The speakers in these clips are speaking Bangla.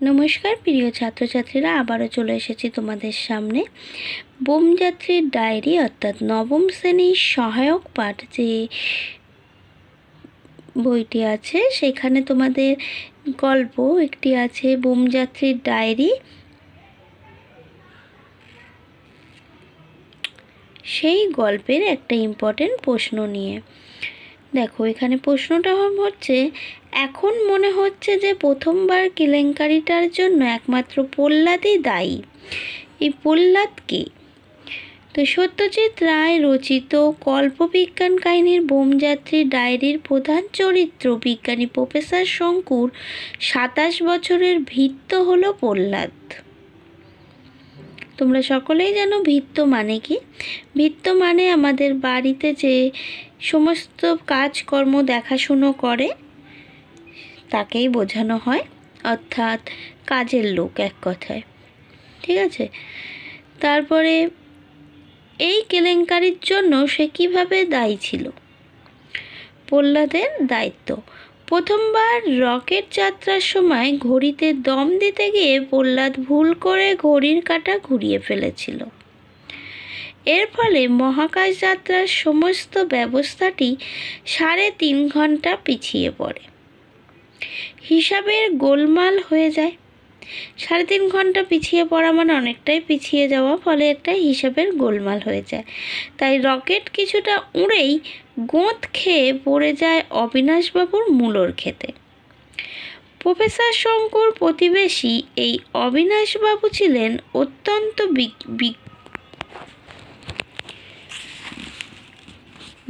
নমস্কার প্রিয় ছাত্রছাত্রীরা, আবারও চলে এসেছি তোমাদের সামনে। বোমযাত্রীর ডায়েরি অর্থাৎ নবম শ্রেণীর সহায়ক পাঠ যে বইটি আছে সেখানে তোমাদের গল্প একটি আছে, বোমযাত্রীর ডায়েরি। সেই গল্পের একটা ইম্পর্টেন্ট প্রশ্ন নিয়ে দেখো, এখানে প্রশ্নটা হচ্ছে, এখন মনে হচ্ছে যে প্রথমবার কেলেঙ্কারিটার জন্য একমাত্র প্রহ্লাদই দায়ী। এই প্রহ্লাদ কে? তো সত্যজিৎ রায় রচিত কল্পবিজ্ঞান কাহিনীর বোমযাত্রী ডায়েরির প্রধান চরিত্র বিজ্ঞানী প্রফেসর শঙ্কুর 27 বছরের ভৃত্য হলো প্রহ্লাদ। তোমরা সকলেই জানো ভৃত্য মানে কি। ভৃত্য মানে আমাদের বাড়িতে যে সমস্ত কাজকর্ম দেখাশুনো করে তাকেই বোঝানো হয়, অর্থাৎ কাজের লোক এক কথায়। ঠিক আছে, তারপরে এই কেলেঙ্কারির জন্য সে কিভাবে দায়ী ছিল? প্রহ্লাদের দায়িত্ব। প্রথমবার রকেট যাত্রার সময় ঘড়িতে দম দিতে গিয়ে প্রহ্লাদ ভুল করে ঘড়ির কাঁটা ঘুরিয়ে ফেলেছিল। এর ফলে মহাকাশ যাত্রার সমস্ত ব্যবস্থাটি 3.5 ঘন্টা পিছিয়ে পড়ে। হিসাবের গোলমাল হয়ে যায়। 3.5 ঘন্টা পিছিয়ে পড়া মানে অনেকটাই পিছিয়ে যাওয়া, ফলে একটা হিসাবের গোলমাল হয়ে যায়। তাই রকেট কিছুটা উড়েই গোঁত খেয়ে পড়ে যায় অবিনাশবাবুর মূলোর ক্ষেতে। প্রফেসর শঙ্কুর প্রতিবেশী এই অবিনাশবাবু ছিলেন অত্যন্ত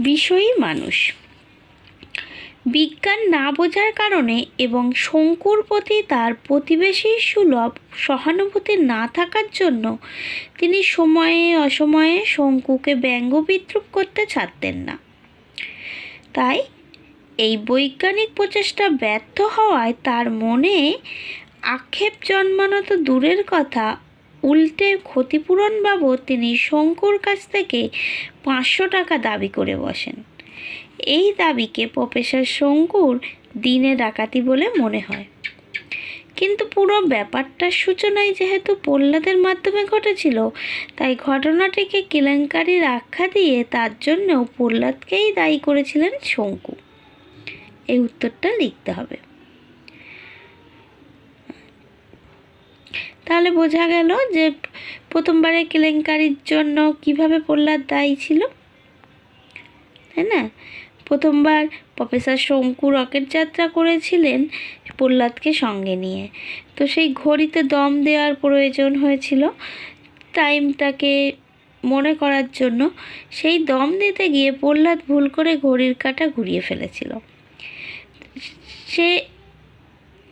বিষয়ী মানুষ। বিজ্ঞান না বোঝার কারণে এবং শঙ্কুর প্রতি তার প্রতিবেশীর সুলভ সহানুভূতি না থাকার জন্য তিনি সময়ে অসময়ে শঙ্কুকে ব্যঙ্গ বিদ্রূপ করতে ছাড়তেন না। তাই এই বৈজ্ঞানিক প্রচেষ্টা ব্যর্থ হওয়ায় তার মনে আক্ষেপ জন্মানো তো দূরের কথা, উল্টে ক্ষতিপূরণ বাবদ তিনি শঙ্কুর কাছ থেকে 500 টাকা দাবি করে বসেন। এই দাবিকে প্রফেসর শঙ্কুর দিনে ডাকাতি বলে মনে হয়। কিন্তু পুরো ব্যাপারটার সূচনায় যেহেতু প্রহ্লাদের মাধ্যমে ঘটেছিল, তাই ঘটনাটিকে কেলেঙ্কারির আখ্যা দিয়ে তার জন্যও প্রহ্লাদকেই দায়ী করেছিলেন শঙ্কু। এই উত্তরটা লিখতে হবে। তাহলে বোঝা গেল যে প্রথমবারের কেলেঙ্কারির জন্য কিভাবে প্রহ্লাদ দায়ী ছিল, তাই না? প্রথমবার প্রফেসর শঙ্কু রকেট যাত্রা করেছিলেন প্রহ্লাদকে সঙ্গে নিয়ে। তো সেই ঘড়িতে দম দেওয়ার প্রয়োজন হয়েছিল টাইমটাকে মনে করার জন্য। সেই দম দিতে গিয়ে প্রহ্লাদ ভুল করে ঘড়ির কাঁটা ঘুরিয়ে ফেলেছিল। সে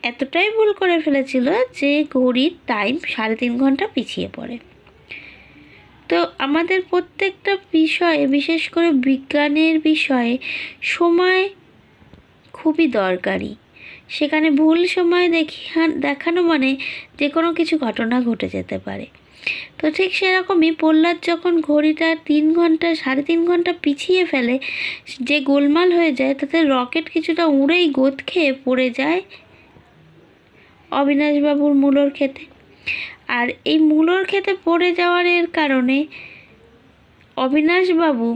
এতটাই ভুল করে ফেলেছিল যে ঘড়ির টাইম 3.5 ঘন্টা পিছিয়ে পড়ে। তো আমাদের প্রত্যেকটা বিষয়ে, বিশেষ করে বিজ্ঞানের বিষয়ে, সময় খুবই দরকারি। সেখানে ভুল সময় দেখানো মানে যে কোনো কিছু ঘটনা ঘটে যেতে পারে। তো ঠিক সেরকমই প্রহ্লাদ যখন ঘড়িটা 3.5 ঘন্টা পিছিয়ে ফেলে, যে গোলমাল হয়ে যায়, তাতে রকেট কিছুটা উড়েই গোঁত খেয়ে পড়ে যায় অবিনাশবাবুর মূলোর ক্ষেতে। আর এই মূলোর ক্ষেতে পড়ে যাওয়ার কারণে অবিনাশবাবু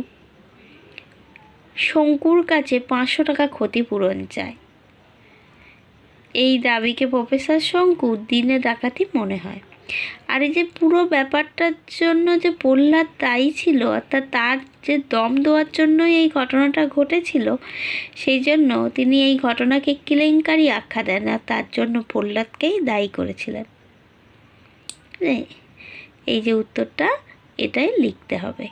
শঙ্কুর কাছে 500 টাকা ক্ষতিপূরণ চায়। এই দাবিকে প্রফেসর শঙ্কুর দিনে ডাকাতি মনে হয়। আর এই যে পুরো ব্যাপারটার জন্য যে প্রহ্লাদ দায়ী ছিল, অর্থাৎ তার যে দম দেওয়ার জন্যই এই ঘটনাটা ঘটেছিল, সেই জন্য তিনি এই ঘটনাকে কেলেঙ্কারি আখ্যা দেন, আর তার জন্য প্রহ্লাদকেই দায়ী করেছিলেন। এই যে উত্তরটা, এটাই লিখতে হবে।